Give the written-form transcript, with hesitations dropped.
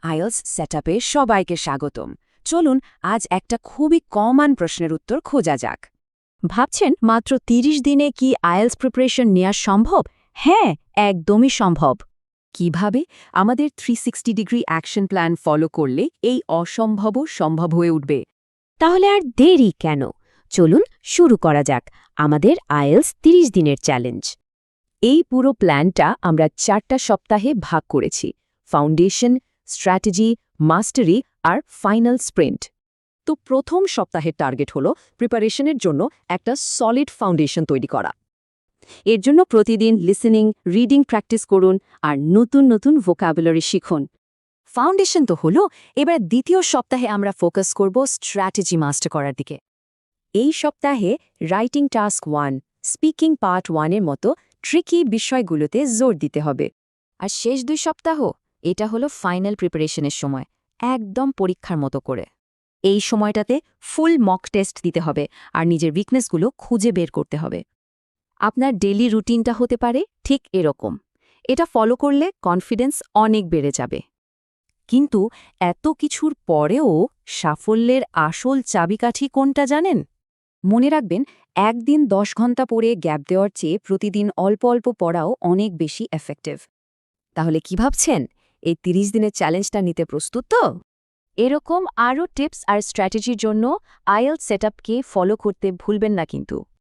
IELTS সেটআপে সবাইকে স্বাগতম। চলুন আজ একটা খুবই কমন প্রশ্নের উত্তর খোঁজা যাক। ভাবছেন মাত্র ৩০ দিনে কি আইএলস প্রিপারেশন নেওয়া সম্ভব? হ্যাঁ, একদমই সম্ভব। কিভাবে? আমাদের 360 ডিগ্রি অ্যাকশন প্ল্যান ফলো করলে এই অসম্ভবও সম্ভব হয়ে উঠবে। তাহলে আর দেরি কেন? চলুন শুরু করা যাক আমাদের আইএলস ৩০ দিনের চ্যালেঞ্জ। এই পুরো প্ল্যানটা আমরা 4টা সপ্তাহে ভাগ করেছি: ফাউন্ডেশন, স্ট্র্যাটেজি, মাস্টারি আর ফাইনাল স্প্রিন্ট। তো প্রথম সপ্তাহের টার্গেট হলো প্রিপারেশনের জন্য একটা সলিড ফাউন্ডেশন তৈরি করা। এর জন্য প্রতিদিন লিসেনিং, রিডিং প্র্যাকটিস করুন আর নতুন নতুন ভোকাবুলারি শিখুন। ফাউন্ডেশন তো হলো, এবার দ্বিতীয় সপ্তাহে আমরা ফোকাস করব স্ট্র্যাটেজি মাস্টার করার দিকে। এই সপ্তাহে রাইটিং টাস্ক 1, স্পিকিং পার্ট 1-এর মতো ট্রিকি বিষয়গুলোতে জোর দিতে হবে। আর শেষ 2 সপ্তাহ, এটা হলো ফাইনাল প্রিপারেশনের সময়, একদম পরীক্ষার মতো করে। এই সময়টাতে ফুল মক টেস্ট দিতে হবে আর নিজের উইকনেসগুলো খুঁজে বের করতে হবে। আপনার ডেইলি রুটিনটা হতে পারে ঠিক এরকম। এটা ফলো করলে কনফিডেন্স অনেক বেড়ে যাবে। কিন্তু এত কিছুর পরেও সাফল্যের আসল চাবিকাঠি কোনটা জানেন? মনে রাখবেন, একদিন 10 ঘন্টা পড়ে গ্যাপ দেওয়ার চেয়ে প্রতিদিন অল্প অল্প পড়াও অনেক বেশি এফেক্টিভ। তাহলে কি ভাবছেন, এই 30 দিনের চ্যালেঞ্জটা নিতে প্রস্তুত তো? এরকম আরও টিপস আর স্ট্র্যাটেজির জন্য আইএলস সেটআপকে ফলো করতে ভুলবেন না কিন্তু।